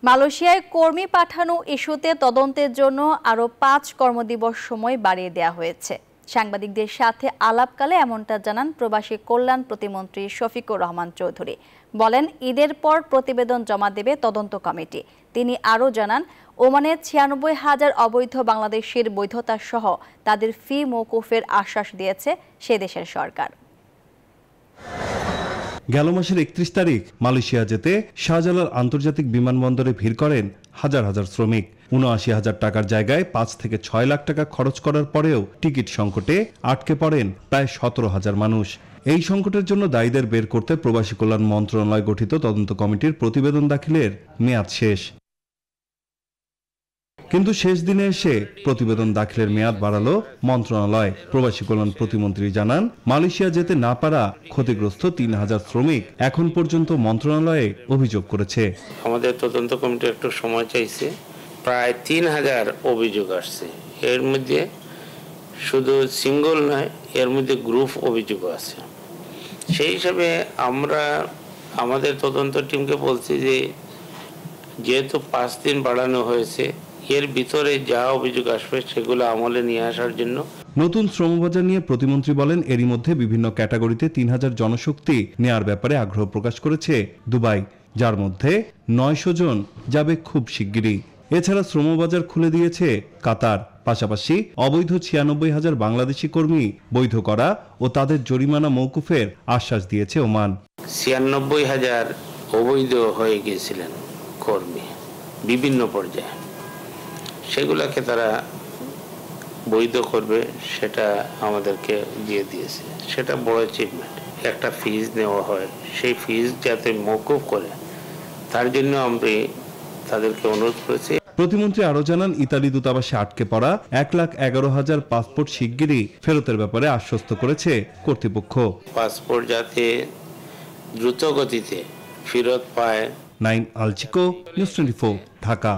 মালয়েশিয়ায় কর্মী পাঠানো ইস্যুতে তদন্তের জন্য আরও ৫ কর্মদিবস সময় বাড়িয়ে দেওয়া হয়েছে। সাংবাদিকদের সাথে আলাপকালে এমনটা জানান প্রবাসী কল্যাণ প্রতিমন্ত্রী শফিকুর রহমান চৌধুরী। বলেন, ঈদের পর প্রতিবেদন জমা দেবে তদন্ত কমিটি। তিনি আরও জানান, ওমানে ৯৬,০০০ অবৈধ বাংলাদেশির বৈধতা সহ তাদের ফি মওকুফের আশ্বাস দিয়েছে সে দেশের সরকার। গেল মাসের ৩১ তারিখ মালয়েশিয়া যেতে শাহজালাল আন্তর্জাতিক বিমানবন্দরে ভিড় করেন হাজার হাজার শ্রমিক। ৭৯,০০০ টাকার জায়গায় ৫ থেকে ৬ লাখ টাকা খরচ করার পরেও টিকিট সংকটে আটকে পড়েন প্রায় ১৭,০০০ মানুষ। এই সংকটের জন্য দায়ীদের বের করতে প্রবাসী কল্যাণ মন্ত্রণালয় গঠিত তদন্ত কমিটির প্রতিবেদন দাখিলের মেয়াদ শেষ। কিন্তু শেষ দিনে এসে প্রতিবেদন দাখিলের মেয়াদ বাড়ালো মন্ত্রণালয়। প্রবাসী কল্যাণ প্রতিমন্ত্রী জানান, মালয়েশিয়া যেতে না পারা ক্ষতিগ্রস্ত ৩,০০০ শ্রমিক এখন পর্যন্ত মন্ত্রণালয়ে অভিযোগ করেছে। আমাদের তদন্ত কমিটি একটু সময় চাইছে। প্রায় ৩,০০০ অভিযোগ আসছে। এর মধ্যে শুধু সিঙ্গল নয়, এর মধ্যে গ্রুপ অভিযোগ আছে। সেই হিসাবে আমরা আমাদের তদন্ত টিমকে বলছি যে যেহেতু ৫ দিন বাড়ানো হয়েছে, এর ভিতরে যা অভিযোগ আসবে সেগুলো আমলে নিয়ে আসার জন্য। নতুন শ্রমবাজার নিয়ে প্রতিমন্ত্রী বলেন, এরই মধ্যে বিভিন্ন ক্যাটাগরিতে ৩,০০০ জনশক্তি নেয়ার ব্যাপারে আগ্রহ প্রকাশ করেছে দুবাই, যার মধ্যে ৯০০ জন যাবে খুব শিগগিরই। এছাড়া শ্রমবাজার খুলে দিয়েছে কাতার। পাশাপাশি অবৈধ ৯৬,০০০ বাংলাদেশি কর্মী বৈধ করা ও তাদের জরিমানা মওকুফের আশ্বাস দিয়েছে ওমান। ৯৬,০০০ অবৈধ হয়ে গিয়েছিলেন কর্মী বিভিন্ন পর্যায়ে, সেগুলোকে তারা বৈধ করবে সেটা আমাদেরকে দিয়ে দিয়েছে। সেটা বড় অ্যাচিভমেন্ট। একটা ফিজ নেওয়া হয়, সেই ফিজ যাতে মওকুফ করে তার জন্য আমরা তাদেরকে অনুরোধ করেছি। প্রতিমন্ত্রী আরও জানান, ইতালি দূতাবাসে আটকে পড়া ১,১১,০০০ পাসপোর্ট শিগগিরই ফেরতের ব্যাপারে আশ্বস্ত করেছে কর্তৃপক্ষ। পাসপোর্ট যাতে দ্রুত গতিতে ফেরত পায়। নাইম আলচিকো, নিউজ 24, ঢাকা।